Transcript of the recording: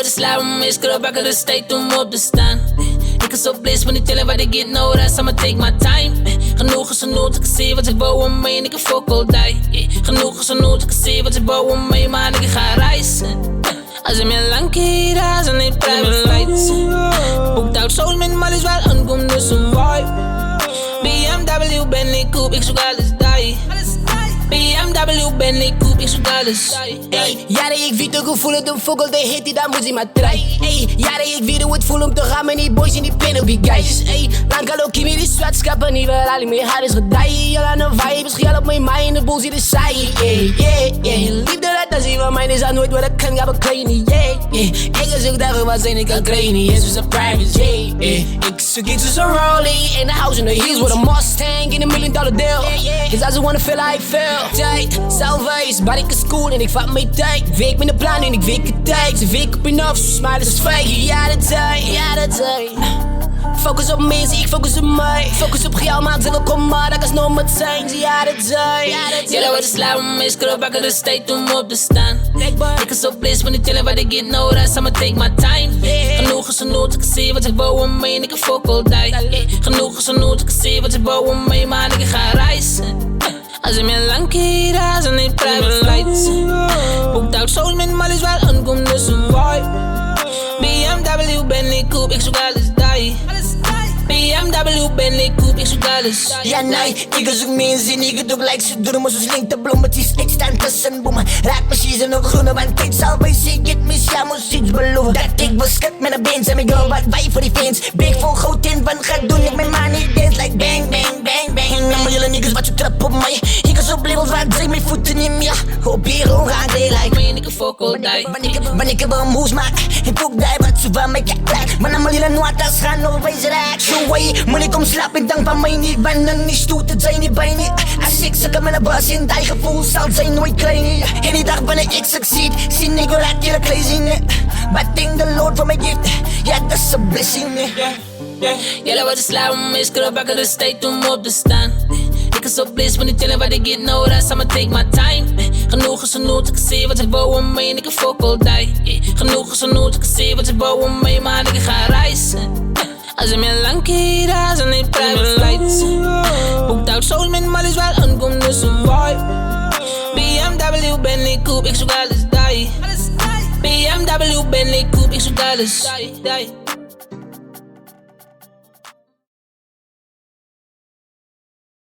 je slaat me mis, krop, ik er steeds om op te staan. Ik is zo bliss, maar niet tellen wat ik get, no rest, I'ma take my time. Genoeg is genoeg, ik zie wat ik wou om mij en ik fuck all die. Genoeg is genoeg, ik zie wat ik wou om mij, maar ik ga reizen. Als je me lang keer, als je niet private flights. Boekt uit zoals mijn mal is wel aankomt, dus een vibe. BMW, Bentley, Coupe, ik zoek alles die. BMW, Bentley, Coupe, ik zoek alles. Ey, jaren ik weet de gevoel, de vogel, de hit die daar moet je maar trein. Ey, jaren ik weet hoe het voelt om te gaan met die boys en die pen op die guys. Ey, lang al ook met die zwetschappen, niet wel al mijn haar is gedaaid. Jal aan de vibe, schil op mijn mind, de boel zit er saai. Ey, liefde dat zien van mij is aan nooit wat ik kan, ga bekleinen. Ik zoek daar wat zijn ik kan krijgen, yes, was a private, ik zoek iets als een Rollie, in the house in the hills with a Mustang in $1 million deal. Cause I just wanna feel how I feel. Tijd, zelfwijs, maar ik is cool en ik vat mijn tijd. Week met de plan en ik week het tijd. Ze week op en af, zo smile is fake. Ja, dat tijd, ja, dat tijd. Focus op mensen, ik focus op mij. Focus op jou, maak ze wel kom maar, dat is nog met zijn. Ja, dat tijd, ja, dat tijd. Jullie wat je slaat me mis, krop, ik er steeds om op te staan. Ik is zo bliss, maar niet tellen wat ik get, no rest, I'ma take my time. Genoeg is genoeg, ik zie wat ik wou om mij en ik fuck all die. Genoeg is genoeg, ik zie wat ik wou om mij, maar ik ga reizen. Als je me lang keer, als je niet private flights. Boekt uit zoals mijn mal is wel aankomt, dus een vibe. BMW, Bentley, Coupe, ik zoek alles die. BMW, Bentley, Coupe, ik zoek alles. Ja, nee, ik zoek mensen, ik doe like ze doen, maar zo slinkt de bloemetjes. Ik sta tussen boemen, raak precies en ook groene, want ik zal bij zich mis, ja, moest iets beloven. Dat ik beschut met een beens en ik wil wat wij voor die fans. Big voor groot in, wat ga doen, ik met money dance like bang, bang, bang, bang. Nou, maar jullie niggas wat je trap op mij. Ik is op labels waar drie mijn voeten in me. Op hier gaan they like me en ik fuck all die. Wanneer ik een moes maak, ik ook die wat ze van mij kijkt. Maar nou, maar jullie noatas gaan nog wezen raak. Zo way, moet ik kom slapen, dank van mij niet. Want niet stoot, het zijn niet bij me. Als ik zakken met een bas in, die gevoel zal zijn nooit klein. En die dag wanneer ik succeed, zie ik wel uit je crazy. But thank the Lord for my gift, ja, dat is een blessing. Jullie wat je slaat me mis, krop, ik er steeds om op te staan. Ik is zo bliss, maar niet tellen wat ik get, no rest, I'ma take my time. Genoeg is genoeg, ik zie wat ik wou om mij en ik fuck all die. Genoeg is genoeg, ik zie wat ik wou om mij, maar ik ga reizen. Als je me lang keer, als je niet private flights. Boekt uit zoals mijn mal is wel aankomt, dus een vibe. BMW, Bentley, Coupe, ik zoek alles die. BMW, Bentley, Coupe, ik zoek alles die.